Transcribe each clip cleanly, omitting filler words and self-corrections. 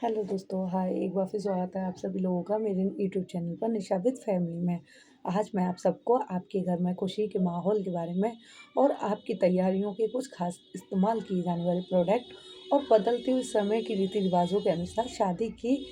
Hello दोस्तों, हाय। एक बार फिर स्वागत है आप सभी लोगों का मेरे यूट्यूब चैनल पर निशा विद फैमिली में। आज मैं आप सबको आपके घर में खुशी के माहौल के बारे में और आपकी तैयारियों के कुछ खास इस्तेमाल किए जाने वाले प्रोडक्ट और बदलते हुए समय के रीति रिवाजों के अनुसार शादी की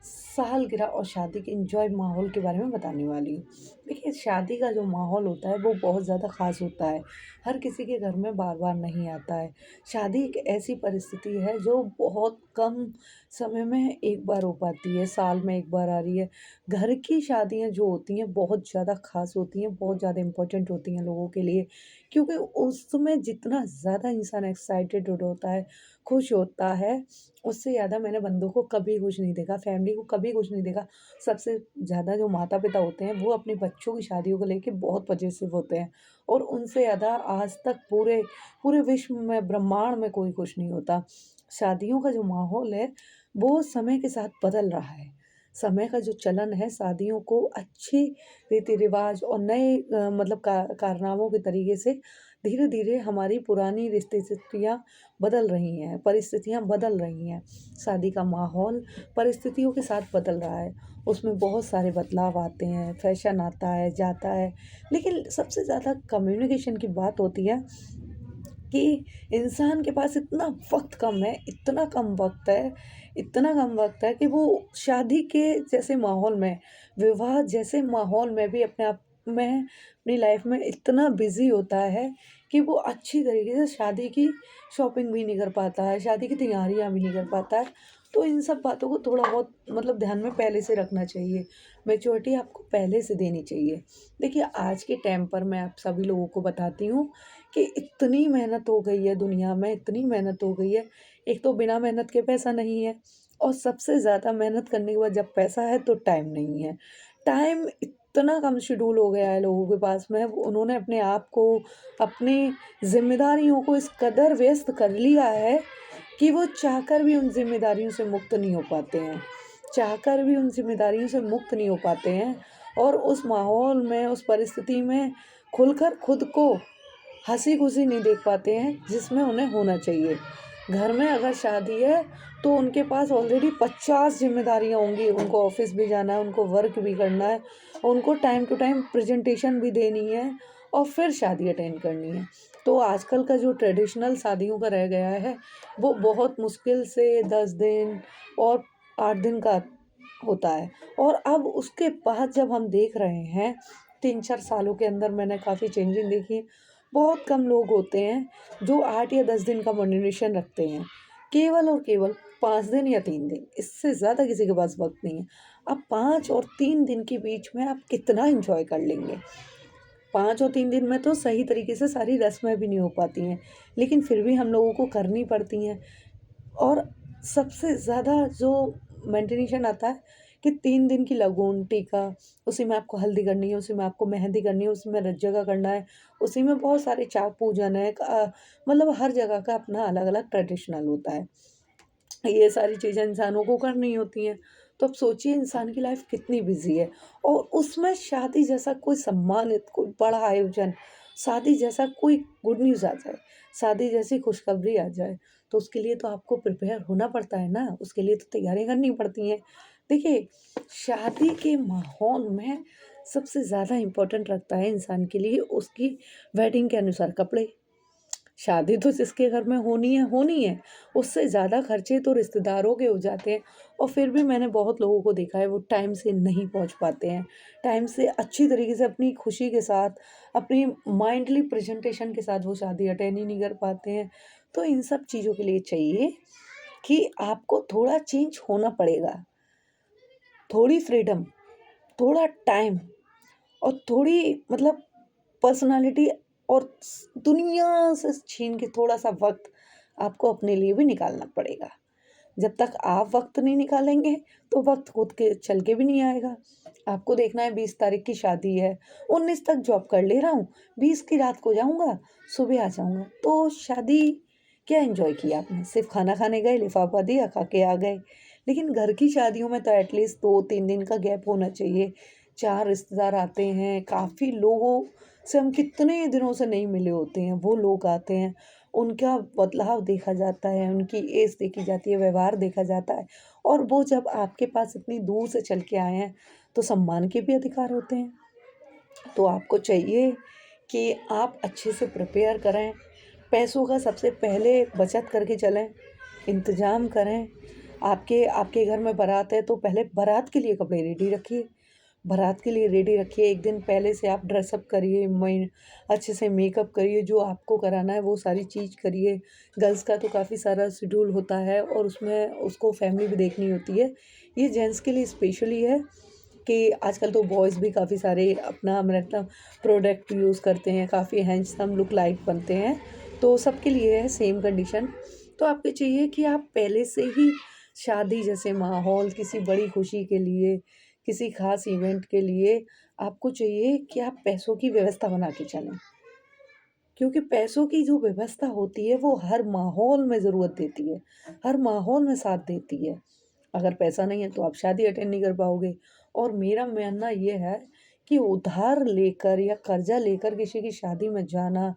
सालगिरह और शादी के इंजॉय माहौल के बारे में बताने वाली हूँ। देखिए, शादी का जो माहौल होता है वो बहुत ज़्यादा ख़ास होता है। हर किसी के घर में बार बार नहीं आता है। शादी एक ऐसी परिस्थिति है जो बहुत कम समय में एक बार हो पाती है, साल में एक बार आ रही है। घर की शादियाँ जो होती हैं बहुत ज़्यादा ख़ास होती हैं, बहुत ज़्यादा इम्पोर्टेंट होती हैं लोगों के लिए, क्योंकि उसमें जितना ज़्यादा इंसान एक्साइटेड होता है, खुश होता है, उससे ज़्यादा मैंने बंदों को कभी खुश नहीं देखा, फैमिली को कभी खुश नहीं देखा। सबसे ज़्यादा जो माता-पिता होते हैं वो अपने बच्चों की शादियों को लेके बहुत पजेसिव होते हैं और उनसे ज़्यादा आज तक पूरे पूरे विश्व में, ब्रह्मांड में कोई खुश नहीं होता। शादियों का जो माहौल है वो समय के साथ बदल रहा है। समय का जो चलन है शादियों को अच्छे रीति-रिवाज और नए मतलब का कारनामों के तरीके से धीरे-धीरे हमारी पुरानी रिश्ते-सिथियाँ बदल रही हैं, परिस्थितियाँ बदल रही हैं। शादी का माहौल परिस्थितियों के साथ बदल रहा है। उसमें बहुत सारे बदलाव आते हैं, फैशन आता है, जाता है। लेकिन सबसे ज़्यादा कम्युनिकेशन की बात होती है कि इंसान के पास इतना वक़्त कम है, इतना कम वक़्त है, इतना कम वक़्त है कि वो शादी के जैसे माहौल में, विवाह जैसे माहौल में भी अपने आप में, अपनी लाइफ़ में इतना बिज़ी होता है कि वो अच्छी तरीके से शादी की शॉपिंग भी नहीं कर पाता है, शादी की तैयारियाँ भी नहीं कर पाता है। तो इन सब बातों को थोड़ा बहुत मतलब ध्यान में पहले से रखना चाहिए। मैच्योरिटी आपको पहले से देनी चाहिए। देखिए, आज के टाइम पर मैं आप सभी लोगों को बताती हूँ कि इतनी मेहनत हो गई है दुनिया में, इतनी मेहनत हो गई है। एक तो बिना मेहनत के पैसा नहीं है और सबसे ज़्यादा मेहनत करने के बाद जब पैसा है तो टाइम नहीं है। टाइम इतना कम शेड्यूल हो गया है लोगों के पास में, उन्होंने अपने आप को, अपनी ज़िम्मेदारियों को इस कदर व्यस्त कर लिया है कि वो चाहकर भी उन ज़िम्मेदारियों से मुक्त नहीं हो पाते हैं। चाहकर भी उन ज़िम्मेदारियों से मुक्त नहीं हो पाते हैं और उस माहौल में, उस परिस्थिति में खुलकर खुद को हँसी-खुशी नहीं देख पाते हैं, जिसमें उन्हें होना चाहिए। घर में अगर शादी है, तो उनके पास ऑलरेडी 50 ज़िम्मेदारियाँ होंगी। उनको ऑफ़िस भी जाना है, उनको वर्क भी करना है, उनको टाइम टू टाइम प्रेज़ेंटेशन भी देनी है और फिर शादी अटेंड करनी है। तो आजकल का जो ट्रेडिशनल शादियों का रह गया है, वो बहुत मुश्किल से 10 दिन और 8 दिन का होता है और अब उसके बाद जब हम देख रहे हैं, 3-4 सालों के अंदर मैंने काफ़ी चेंजिंग देखी है। बहुत कम लोग होते हैं जो 8 या 10 दिन का मॉनिट्यूरेशन रखते हैं। केवल और केवल 5 दिन या 3 दिन, इससे ज़्यादा किसी के पास वक़्त नहीं है। अब 5 और 3 दिन के बीच में आप कितना एन्जॉय कर लेंगे? 5 और 3 दिन में तो सही तरीके से सारी रस्में भी नहीं हो पाती हैं, लेकिन फिर भी हम लोगों को करनी पड़ती हैं। और सबसे ज़्यादा जो मेंटेनेशन आता है कि 3 दिन की लगन, टीका, उसी में आपको हल्दी करनी है, उसी में आपको मेहंदी करनी है, उसी में रत जगह करना है, उसी में बहुत सारे चाक पूजन है, मतलब हर जगह का अपना अलग-अलग ट्रेडिशनल होता है। ये सारी चीज़ें इंसानों को करनी होती हैं। तो अब सोचिए इंसान की लाइफ़ कितनी बिज़ी है और उसमें शादी जैसा कोई सम्मानित, कोई बड़ा आयोजन, शादी जैसा कोई गुड न्यूज़ आ जाए, शादी जैसी खुशखबरी आ जाए, तो उसके लिए तो आपको प्रिपेयर होना पड़ता है ना, उसके लिए तो तैयारियाँ करनी पड़ती हैं। देखिए, शादी के माहौल में सबसे ज़्यादा इम्पोर्टेंट रखता है इंसान के लिए उसकी वेडिंग के अनुसार कपड़े। शादी तो जिसके घर में होनी है, उससे ज़्यादा खर्चे तो रिश्तेदारों के हो जाते हैं और फिर भी मैंने बहुत लोगों को देखा है वो टाइम से नहीं पहुँच पाते हैं। टाइम से अच्छी तरीके से अपनी खुशी के साथ, अपनी माइंडली प्रेज़ेंटेशन के साथ वो शादी अटेंड ही नहीं कर पाते हैं। तो इन सब चीज़ों के लिए चाहिए कि आपको थोड़ा चेंज होना पड़ेगा, थोड़ी फ्रीडम, थोड़ा टाइम और थोड़ी मतलब पर्सनैलिटी और दुनिया से छीन के थोड़ा-सा वक़्त आपको अपने लिए भी निकालना पड़ेगा। जब तक आप वक़्त नहीं निकालेंगे, तो वक़्त खुद के चल के भी नहीं आएगा। आपको देखना है 20 तारीख की शादी है, 19 तक जॉब कर ले रहा हूँ, 20 की रात को जाऊँगा, सुबह आ जाऊँगा। तो शादी क्या एन्जॉय किया आपने? सिर्फ़ खाना खाने गए, लिफ़ाफ़ा दिया, खा के आ गए। लेकिन घर की शादियों में तो एटलीस्ट 2-3 दिन का गैप होना चाहिए। 4 रिश्तेदार आते हैं, काफ़ी लोगों से हम कितने दिनों से नहीं मिले होते हैं, वो लोग आते हैं। उनका बदलाव देखा जाता है, उनकी एज देखी जाती है, व्यवहार देखा जाता है। और वो जब आपके पास इतनी दूर से चल के आए हैं, तो सम्मान के भी अधिकार होते हैं। तो आपको चाहिए कि आप अच्छे से प्रिपेयर करें, पैसों का सबसे पहले बचत करके चलें, इंतज़ाम करें। आपके आपके घर में बारात है तो पहले बारात के लिए कपड़े रेडी रखिए, बारात के लिए रेडी रखिए। 1 दिन पहले से आप ड्रेसअप करिए, अच्छे से मेकअप करिए, जो आपको कराना है वो सारी चीज़ करिए। गर्ल्स का तो काफ़ी सारा शेड्यूल होता है और उसमें उसको फैमिली भी देखनी होती है। ये जेंट्स के लिए स्पेशली है कि आजकल तो बॉयज़ भी काफ़ी सारे अपना मतलब प्रोडक्ट यूज़ करते हैं, काफ़ी हैंडसम लुक लाइक बनते हैं, तो सबके लिए है सेम कंडीशन। तो आपको चाहिए कि आप पहले से ही शादी जैसे माहौल, किसी बड़ी खुशी के लिए, किसी ख़ास इवेंट के लिए आपको चाहिए कि आप पैसों की व्यवस्था बना के चलें। क्योंकि पैसों की जो व्यवस्था होती है वो हर माहौल में ज़रूरत देती है, हर माहौल में साथ देती है। अगर पैसा नहीं है तो आप शादी अटेंड नहीं कर पाओगे। और मेरा मानना ये है कि उधार लेकर या कर्जा लेकर किसी की शादी में जाना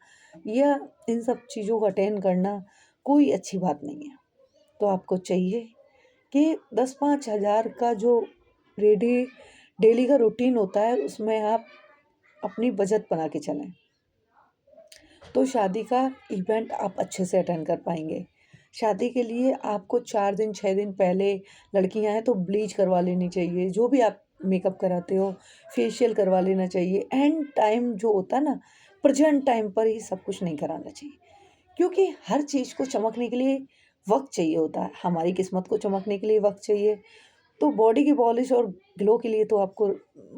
या इन सब चीज़ों को अटेंड करना कोई अच्छी बात नहीं है। तो आपको चाहिए कि 10-5 हज़ार का जो रेडी डेली का रूटीन होता है उसमें आप अपनी बचत बना के चलें। तो शादी का इवेंट आप अच्छे से अटेंड कर पाएँगे। शादी के लिए आपको 4 दिन 6 दिन पहले, लड़कियां हैं तो ब्लीच करवा लेनी चाहिए, जो भी आप मेकअप कराते हो फेशियल करवा लेना चाहिए। एंड टाइम जो होता है ना, प्रेजेंट टाइम पर ही सब कुछ नहीं कराना चाहिए, क्योंकि हर चीज़ को चमकने के लिए वक्त चाहिए होता है। हमारी किस्मत को चमकने के लिए वक्त चाहिए, तो बॉडी की पॉलिश और ग्लो के लिए तो आपको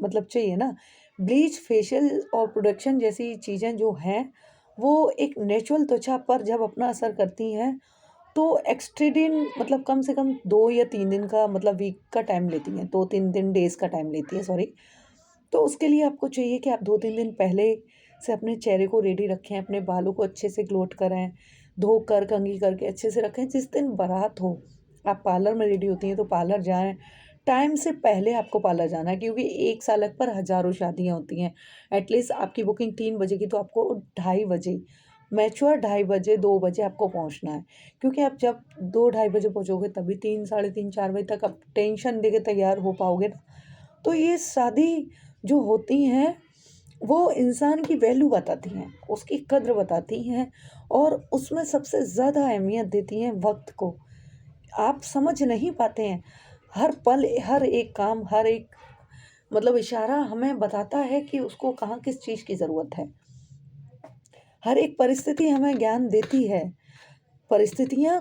मतलब चाहिए ना। ब्लीच, फेशियल और प्रोडक्शन जैसी चीज़ें जो हैं वो एक नेचुरल त्वचा पर जब अपना असर करती हैं तो एक्स्ट्रा दिन मतलब कम से कम 2 या 3 दिन का मतलब वीक का टाइम लेती हैं, 2-3 दिन डेज़ का टाइम लेती है, सॉरी। तो उसके लिए आपको चाहिए कि आप 2-3 दिन पहले से अपने चेहरे को रेडी रखें, अपने बालों को अच्छे से ग्लोट करें, धोकर कंघी करके अच्छे से रखें। जिस दिन बारात हो, आप पार्लर में रेडी होती हैं तो पार्लर जाएँ, टाइम से पहले आपको पार्लर जाना है, क्योंकि एक सालक पर हज़ारों शादियाँ होती हैं। एटलीस्ट आपकी बुकिंग 3 बजे की तो आपको ढाई बजे, मैच्योर ढाई बजे, 2 बजे आपको पहुँचना है। क्योंकि आप जब 2 ढाई बजे पहुँचोगे तभी 3 साढ़े 3 4 बजे तक आप टेंशन लेके तैयार हो पाओगे ना। तो ये शादी जो होती हैं वो इंसान की वैल्यू बताती हैं, उसकी कद्र बताती हैं और उसमें सबसे ज़्यादा अहमियत देती हैं वक़्त को। आप समझ नहीं पाते हैं, हर पल, हर एक काम, हर एक मतलब इशारा हमें बताता है कि उसको कहाँ किस चीज़ की ज़रूरत है। हर एक परिस्थिति हमें ज्ञान देती है। परिस्थितियाँ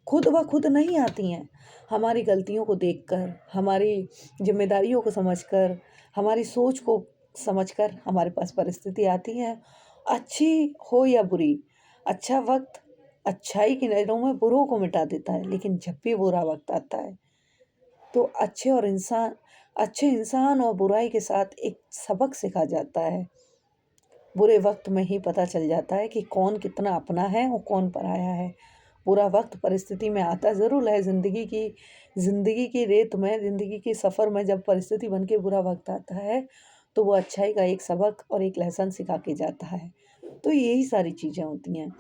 खुद ब खुद नहीं आती हैं। हमारी गलतियों को देखकर, हमारी ज़िम्मेदारियों को समझकर, हमारी सोच को समझकर हमारे पास परिस्थिति आती है। अच्छी हो या बुरी, अच्छा वक़्त अच्छाई की नज़रों में बुरों को मिटा देता है, लेकिन जब भी बुरा वक़्त आता है, तो अच्छे इंसान और बुराई के साथ एक सबक सिखा जाता है। बुरे वक़्त में ही पता चल जाता है कि कौन कितना अपना है और कौन पराया है। बुरा वक़्त परिस्थिति में आता ज़रूर है, ज़िंदगी की रेत में, ज़िंदगी के सफ़र में जब परिस्थिति बन के बुरा वक़्त आता है, तो वो अच्छाई का एक सबक और एक लेसन सिखा के जाता है। तो यही सारी चीज़ें होती हैं।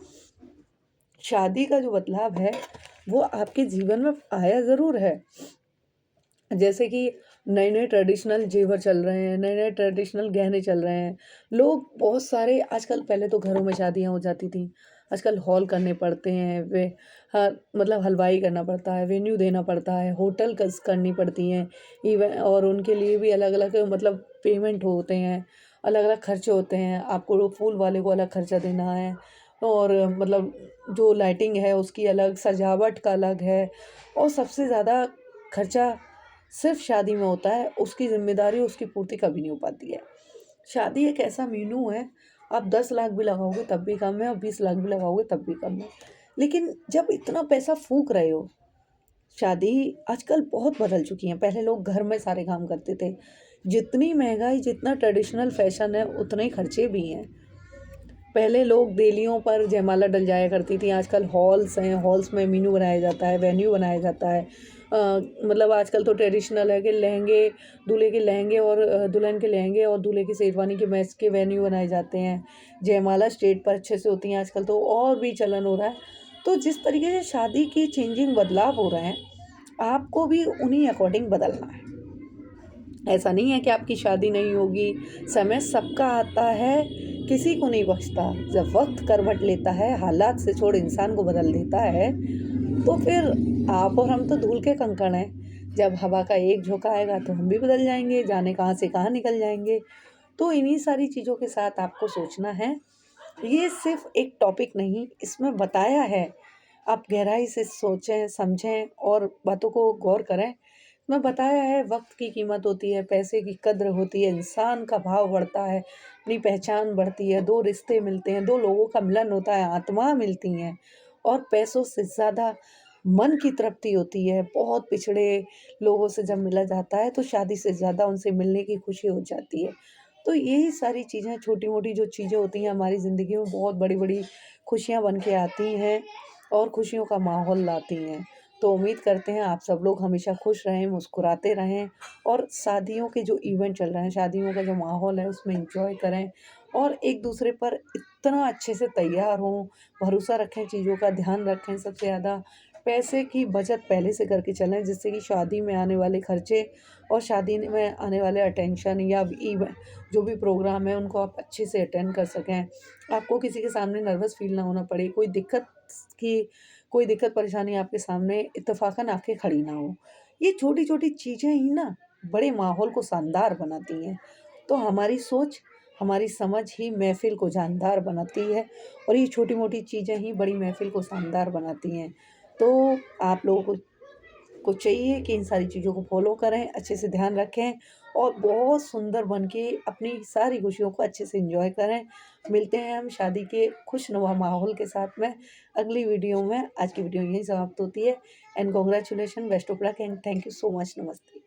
शादी का जो बदलाव है, वो आपके जीवन में आया ज़रूर है। जैसे कि नए-नए ट्रेडिशनल जेवर चल रहे हैं, नए-नए ट्रेडिशनल गहने चल रहे हैं। लोग बहुत सारे आजकल, पहले तो घरों में शादियाँ हो जाती थीं, आजकल हॉल करने पड़ते हैं, मतलब हलवाई करना पड़ता है, वेन्यू देना पड़ता है, होटल कस करनी पड़ती हैं, और उनके लिए भी अलग-अलग मतलब पेमेंट होते हैं, अलग-अलग खर्चे होते हैं। आपको फूल वाले को अलग खर्चा देना है और मतलब जो लाइटिंग है उसकी अलग, सजावट का अलग है और सबसे ज़्यादा खर्चा सिर्फ़ शादी में होता है, उसकी ज़िम्मेदारी, उसकी पूर्ति कभी नहीं हो पाती है। शादी एक ऐसा मीनू है, आप 10 लाख भी लगाओगे तब भी कम है और 20 लाख भी लगाओगे तब भी कम है। लेकिन जब इतना पैसा फूँक रहे हो, शादी आजकल बहुत बदल चुकी हैं। पहले लोग घर में सारे काम करते थे। जितनी महँगाई, जितना ट्रेडिशनल फ़ैशन है, उतने ही खर्चे भी हैं। पहले लोग देलियों पर जयमाला डल जाया करती थी, आजकल हॉल्स हैं, हॉल्स में मीनू बनाया जाता है, वेन्यू बनाया जाता है, मतलब आजकल तो ट्रेडिशनल है कि लहंगे, दूल्हे के लहंगे और दुल्हन के लहंगे और दूल्हे की शेरवानी के मैच के वेन्यू बनाए जाते हैं। जयमाला स्टेज पर अच्छे से होती हैं, आजकल तो और भी चलन हो रहा है। तो जिस तरीके से शादी की चेंजिंग बदलाव हो रहे हैं, आपको भी उन्हीं अकॉर्डिंग बदलना है। ऐसा नहीं है कि आपकी शादी नहीं होगी, समय सबका आता है, किसी को नहीं बख्शता। जब वक़्त करवट लेता है, हालात से छोड़ इंसान को बदल देता है, तो फिर आप और हम तो धूल के कंकड़ हैं। जब हवा का एक झोंका आएगा तो हम भी बदल जाएँगे, जाने कहाँ से कहाँ निकल जाएँगे। तो इन्हीं सारी चीज़ों के साथ आपको सोचना है। ये सिर्फ़ एक टॉपिक नहीं, इसमें बताया है। आप गहराई से सोचें, समझें और बातों को गौर करें। में बताया है वक़्त की कीमत होती है, पैसे की कद्र होती है, इंसान का भाव बढ़ता है, अपनी पहचान बढ़ती है, 2 रिश्ते मिलते हैं, 2 लोगों का मिलन होता है, आत्मा मिलती हैं और पैसों से ज़्यादा मन की तृप्ति होती है। बहुत पिछड़े लोगों से जब मिला जाता है तो शादी से ज़्यादा उनसे मिलने की खुशी हो जाती है। तो यही सारी चीज़ें छोटी-मोटी जो चीज़ें होती हैं हमारी ज़िंदगी में बहुत बड़ी-बड़ी खुशियाँ बन के आती हैं और खुशियों का माहौल लाती हैं। तो उम्मीद करते हैं आप सब लोग हमेशा खुश रहें, मुस्कुराते रहें और शादियों के जो इवेंट चल रहे हैं, शादियों का जो माहौल है उसमें एन्जॉय करें और एक-दूसरे पर इतना अच्छे से तैयार हों, भरोसा रखें, चीज़ों का ध्यान रखें, सबसे ज़्यादा पैसे की बचत पहले से करके चलें जिससे कि शादी में आने वाले खर्चे और शादी में आने वाले अटेंशन या जो भी प्रोग्राम है उनको आप अच्छे से अटेंड कर सकें। आपको किसी के सामने नर्वस फ़ील ना होना पड़े, की कोई दिक्कत परेशानी आपके सामने इत्तेफ़ाक़न आके खड़ी ना हो। ये छोटी-छोटी चीज़ें ही ना बड़े माहौल को शानदार बनाती हैं। तो हमारी सोच, हमारी समझ ही महफ़िल को जानदार बनाती है और ये छोटी-मोटी चीज़ें ही बड़ी महफ़िल को शानदार बनाती हैं। तो आप लोगों को चाहिए कि इन सारी चीज़ों को फ़ॉलो करें, अच्छे से ध्यान रखें और बहुत सुंदर बन के अपनी सारी खुशियों को अच्छे से एन्जॉय करें। मिलते हैं हम शादी के खुशनुमा माहौल के साथ में अगली वीडियो में। आज की वीडियो यहीं समाप्त होती है and congratulation, best of luck and thank you so much. नमस्ते।